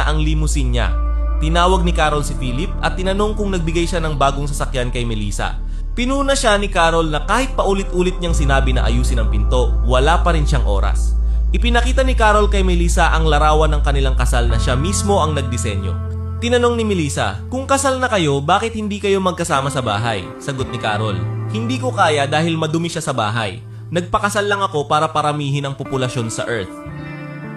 niya ang limousine niya. Tinawag ni Carol si Philip at tinanong kung nagbigay siya ng bagong sasakyan kay Melissa. Pinuna siya ni Carol na kahit paulit-ulit niyang sinabi na ayusin ang pinto, wala pa rin siyang oras. Ipinakita ni Carol kay Melissa ang larawan ng kanilang kasal na siya mismo ang nagdisenyo. Tinanong ni Melissa, kung kasal na kayo, bakit hindi kayo magkasama sa bahay? Sagot ni Carol, hindi ko kaya dahil madumi siya sa bahay. Nagpakasal lang ako para paramihin ang populasyon sa Earth.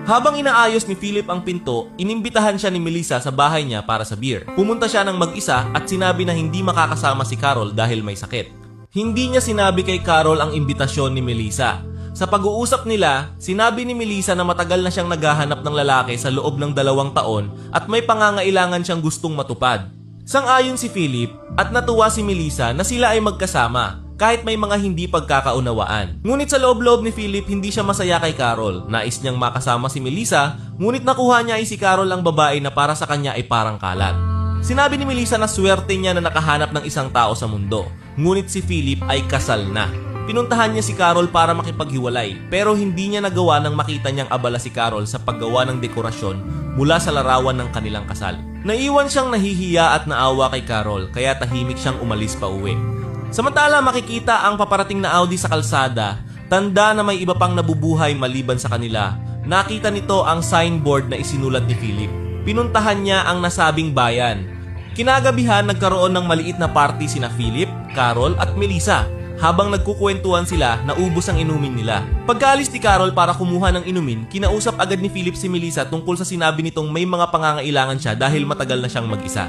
Habang inaayos ni Philip ang pinto, inimbitahan siya ni Melissa sa bahay niya para sa beer. Pumunta siya ng mag-isa at sinabi na hindi makakasama si Carol dahil may sakit. Hindi niya sinabi kay Carol ang imbitasyon ni Melissa. Sa pag-uusap nila, sinabi ni Melissa na matagal na siyang naghahanap ng lalaki sa loob ng 2 taon at may pangangailangan siyang gustong matupad. Sang-ayon si Philip at natuwa si Melissa na sila ay magkasama kahit may mga hindi pagkakaunawaan. Ngunit sa loob-loob ni Philip hindi siya masaya kay Carol. Nais niyang makasama si Melissa, ngunit nakuha niya ay si Carol ang babae na para sa kanya ay parang kalat. Sinabi ni Melissa na swerte niya na nakahanap ng isang tao sa mundo, ngunit si Philip ay kasal na. Pinuntahan niya si Carol para makipaghiwalay pero hindi niya nagawa nang makita niyang abala si Carol sa paggawa ng dekorasyon mula sa larawan ng kanilang kasal. Naiwan siyang nahihiya at naawa kay Carol kaya tahimik siyang umalis pa uwi. Samantala makikita ang paparating na Audi sa kalsada, tanda na may iba pang nabubuhay maliban sa kanila. Nakita nito ang signboard na isinulat ni Philip. Pinuntahan niya ang nasabing bayan. Kinagabihan nagkaroon ng maliit na party sina Philip, Carol at Melissa. Habang nagkukwentuhan sila, naubos ang inumin nila. Pagkaalis ni Carol para kumuha ng inumin, kinausap agad ni Philip si Melissa tungkol sa sinabi nitong may mga pangangailangan siya dahil matagal na siyang mag-isa.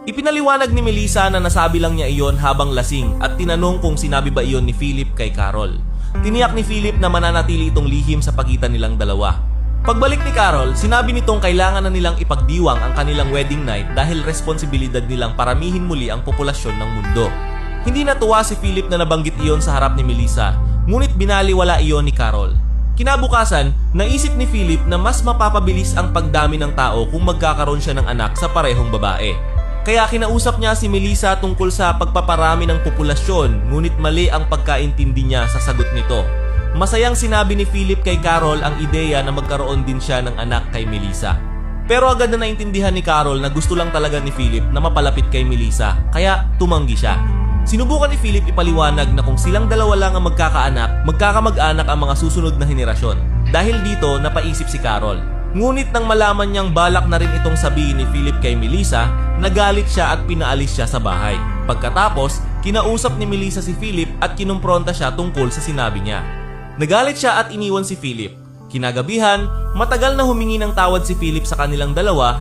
Ipinaliwanag ni Melissa na nasabi lang niya iyon habang lasing at tinanong kung sinabi ba iyon ni Philip kay Carol. Tiniyak ni Philip na mananatili itong lihim sa pagitan nilang dalawa. Pagbalik ni Carol, sinabi nitong kailangan na nilang ipagdiwang ang kanilang wedding night dahil responsibilidad nilang paramihin muli ang populasyon ng mundo. Hindi natuwa si Philip na nabanggit iyon sa harap ni Melissa, ngunit binaliwala iyon ni Carol. Kinabukasan, naisip ni Philip na mas mapapabilis ang pagdami ng tao kung magkakaroon siya ng anak sa parehong babae. Kaya kinausap niya si Melissa tungkol sa pagpaparami ng populasyon, ngunit mali ang pagkaintindi niya sa sagot nito. Masayang sinabi ni Philip kay Carol ang ideya na magkaroon din siya ng anak kay Melissa. Pero agad na naintindihan ni Carol na gusto lang talaga ni Philip na mapalapit kay Melissa, kaya tumanggi siya. Sinubukan ni Philip ipaliwanag na kung silang dalawa lang ang magkakaanak, magkakamag-anak ang mga susunod na henerasyon. Dahil dito, napaisip si Carol. Ngunit nang malaman niyang balak na rin itong sabihin ni Philip kay Melissa, nagalit siya at pinaalis siya sa bahay. Pagkatapos, kinausap ni Melissa si Philip at kinumpronta siya tungkol sa sinabi niya. Nagalit siya at iniwan si Philip. Kinagabihan, matagal na humingi ng tawad si Philip sa kanilang dalawa